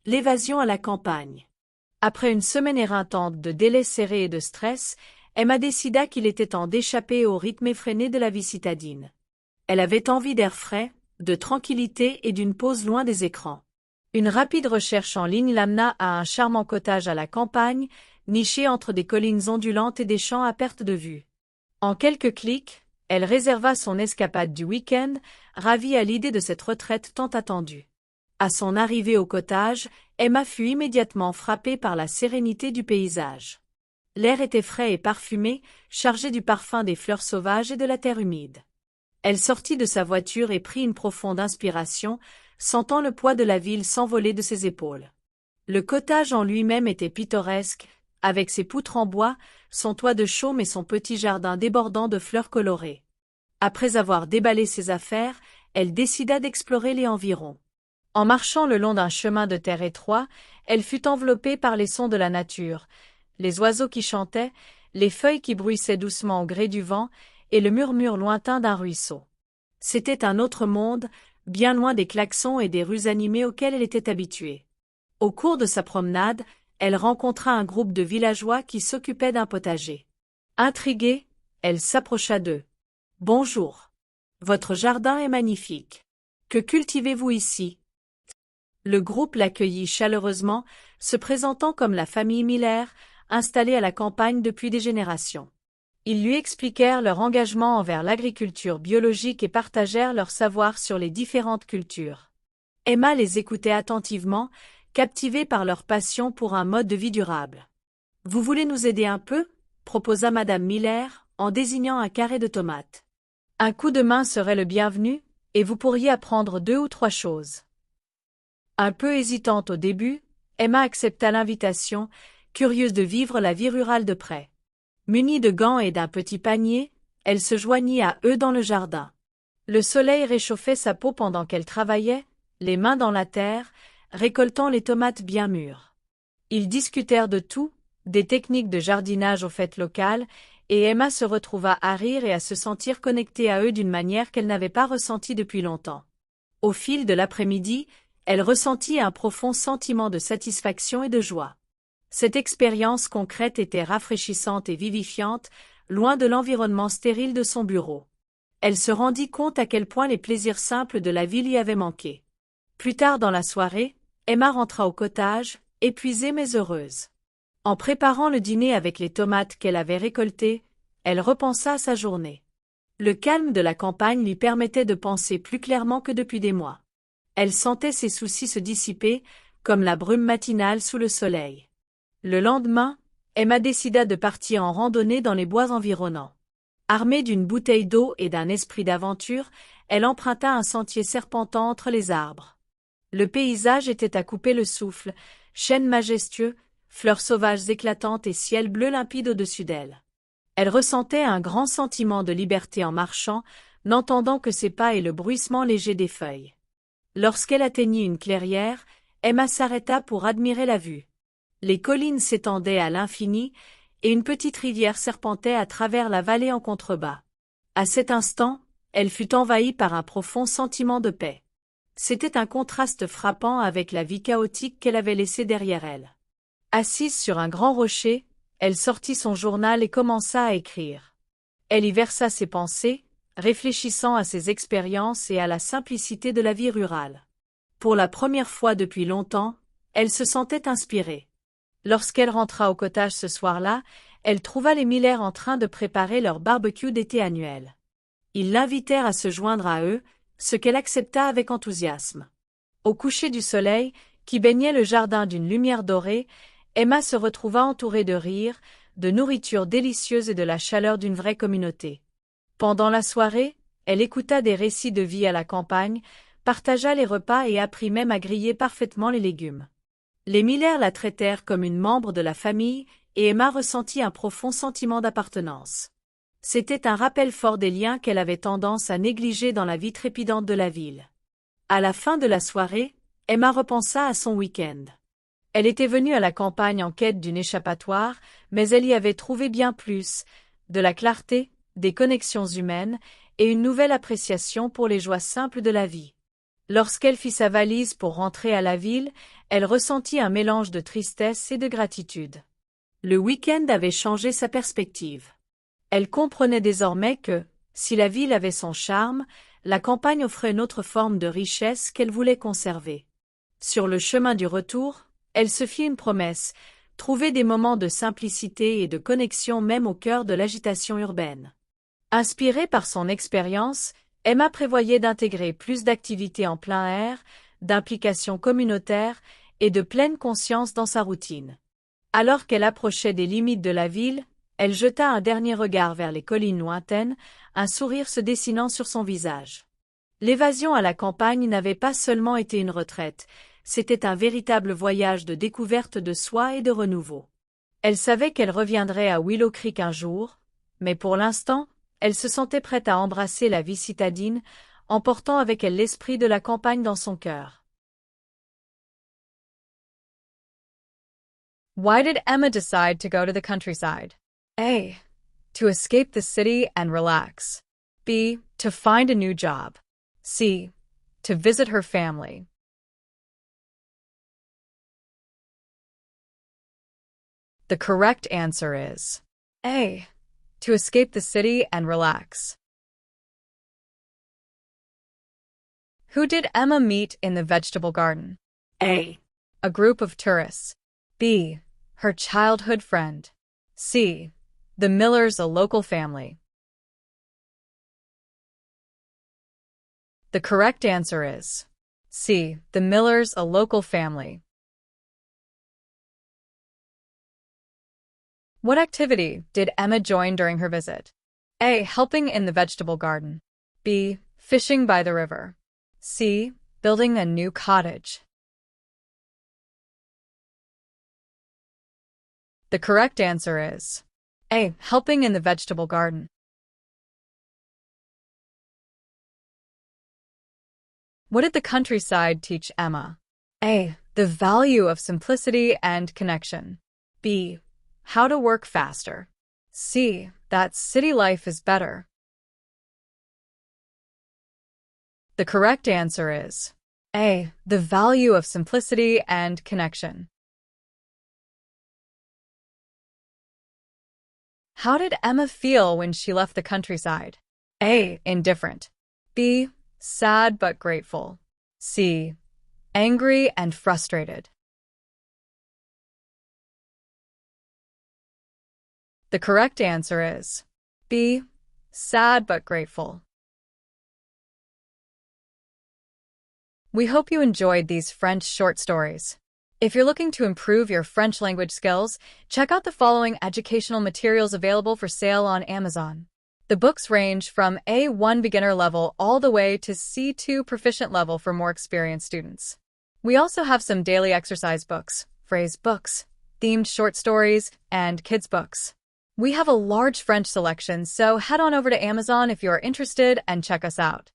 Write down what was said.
L'évasion à la campagne. Après une semaine éreintante de délais serrés et de stress, Emma décida qu'il était temps d'échapper au rythme effréné de la vie citadine. Elle avait envie d'air frais, de tranquillité et d'une pause loin des écrans. Une rapide recherche en ligne l'amena à un charmant cottage à la campagne, niché entre des collines ondulantes et des champs à perte de vue. En quelques clics, elle réserva son escapade du week-end, ravie à l'idée de cette retraite tant attendue. À son arrivée au cottage, Emma fut immédiatement frappée par la sérénité du paysage. L'air était frais et parfumé, chargé du parfum des fleurs sauvages et de la terre humide. Elle sortit de sa voiture et prit une profonde inspiration, sentant le poids de la ville s'envoler de ses épaules. Le cottage en lui-même était pittoresque, avec ses poutres en bois, son toit de chaume et son petit jardin débordant de fleurs colorées. Après avoir déballé ses affaires, elle décida d'explorer les environs. En marchant le long d'un chemin de terre étroit, elle fut enveloppée par les sons de la nature, les oiseaux qui chantaient, les feuilles qui bruissaient doucement au gré du vent, et le murmure lointain d'un ruisseau. C'était un autre monde, bien loin des klaxons et des rues animées auxquelles elle était habituée. Au cours de sa promenade, elle rencontra un groupe de villageois qui s'occupaient d'un potager. Intriguée, elle s'approcha d'eux. « Bonjour. Votre jardin est magnifique. Que cultivez-vous ici ?» Le groupe l'accueillit chaleureusement, se présentant comme la famille Miller, installée à la campagne depuis des générations. Ils lui expliquèrent leur engagement envers l'agriculture biologique et partagèrent leur savoir sur les différentes cultures. Emma les écoutait attentivement, captivée par leur passion pour un mode de vie durable. « Vous voulez nous aider un peu ?» proposa Madame Miller, en désignant un carré de tomates. « Un coup de main serait le bienvenu, et vous pourriez apprendre 2 ou 3 choses. » Un peu hésitante au début, Emma accepta l'invitation, curieuse de vivre la vie rurale de près. Munie de gants et d'un petit panier, elle se joignit à eux dans le jardin. Le soleil réchauffait sa peau pendant qu'elle travaillait, les mains dans la terre, récoltant les tomates bien mûres. Ils discutèrent de tout, des techniques de jardinage aux fêtes locales, et Emma se retrouva à rire et à se sentir connectée à eux d'une manière qu'elle n'avait pas ressentie depuis longtemps. Au fil de l'après-midi, elle ressentit un profond sentiment de satisfaction et de joie. Cette expérience concrète était rafraîchissante et vivifiante, loin de l'environnement stérile de son bureau. Elle se rendit compte à quel point les plaisirs simples de la ville y avaient manqué. Plus tard dans la soirée, Emma rentra au cottage, épuisée mais heureuse. En préparant le dîner avec les tomates qu'elle avait récoltées, elle repensa à sa journée. Le calme de la campagne lui permettait de penser plus clairement que depuis des mois. Elle sentait ses soucis se dissiper, comme la brume matinale sous le soleil. Le lendemain, Emma décida de partir en randonnée dans les bois environnants. Armée d'une bouteille d'eau et d'un esprit d'aventure, elle emprunta un sentier serpentant entre les arbres. Le paysage était à couper le souffle, chênes majestueux, fleurs sauvages éclatantes et ciel bleu limpide au-dessus d'elle. Elle ressentait un grand sentiment de liberté en marchant, n'entendant que ses pas et le bruissement léger des feuilles. Lorsqu'elle atteignit une clairière, Emma s'arrêta pour admirer la vue. Les collines s'étendaient à l'infini, et une petite rivière serpentait à travers la vallée en contrebas. À cet instant, elle fut envahie par un profond sentiment de paix. C'était un contraste frappant avec la vie chaotique qu'elle avait laissée derrière elle. Assise sur un grand rocher, elle sortit son journal et commença à écrire. Elle y versa ses pensées, réfléchissant à ses expériences et à la simplicité de la vie rurale. Pour la première fois depuis longtemps, elle se sentait inspirée. Lorsqu'elle rentra au cottage ce soir-là, elle trouva les Miller en train de préparer leur barbecue d'été annuel. Ils l'invitèrent à se joindre à eux, ce qu'elle accepta avec enthousiasme. Au coucher du soleil, qui baignait le jardin d'une lumière dorée, Emma se retrouva entourée de rires, de nourriture délicieuse et de la chaleur d'une vraie communauté. Pendant la soirée, elle écouta des récits de vie à la campagne, partagea les repas et apprit même à griller parfaitement les légumes. Les Miller la traitèrent comme une membre de la famille, et Emma ressentit un profond sentiment d'appartenance. C'était un rappel fort des liens qu'elle avait tendance à négliger dans la vie trépidante de la ville. À la fin de la soirée, Emma repensa à son week-end. Elle était venue à la campagne en quête d'une échappatoire, mais elle y avait trouvé bien plus, de la clarté, des connexions humaines, et une nouvelle appréciation pour les joies simples de la vie. Lorsqu'elle fit sa valise pour rentrer à la ville, elle ressentit un mélange de tristesse et de gratitude. Le week-end avait changé sa perspective. Elle comprenait désormais que, si la ville avait son charme, la campagne offrait une autre forme de richesse qu'elle voulait conserver. Sur le chemin du retour, elle se fit une promesse, trouver des moments de simplicité et de connexion même au cœur de l'agitation urbaine. Inspirée par son expérience, Emma prévoyait d'intégrer plus d'activités en plein air, d'implications communautaires et de pleine conscience dans sa routine. Alors qu'elle approchait des limites de la ville, elle jeta un dernier regard vers les collines lointaines, un sourire se dessinant sur son visage. L'évasion à la campagne n'avait pas seulement été une retraite, c'était un véritable voyage de découverte de soi et de renouveau. Elle savait qu'elle reviendrait à Willow Creek un jour, mais pour l'instant, elle se sentait prête à embrasser la vie citadine, emportant avec elle l'esprit de la campagne dans son cœur. Why did Emma decide to go to the countryside? A. To escape the city and relax. B. To find a new job. C. To visit her family. The correct answer is A. To escape the city and relax. Who did Emma meet in the vegetable garden? A. A group of tourists. B. Her childhood friend. C. The Millers, a local family. The correct answer is C. The Millers, a local family. What activity did Emma join during her visit? A. Helping in the vegetable garden. B. Fishing by the river. C. Building a new cottage. The correct answer is A. Helping in the vegetable garden. What did the countryside teach Emma? A. The value of simplicity and connection. B. How to work faster. C. That city life is better. The correct answer is A. The value of simplicity and connection. How did Emma feel when she left the countryside? A. Indifferent. B. Sad but grateful. C. Angry and frustrated. The correct answer is B. Sad but grateful. We hope you enjoyed these French short stories. If you're looking to improve your French language skills, check out the following educational materials available for sale on Amazon. The books range from A1 beginner level all the way to C2 proficient level for more experienced students. We also have some daily exercise books, phrase books, themed short stories, and kids books. We have a large French selection, so head on over to Amazon if you are interested and check us out.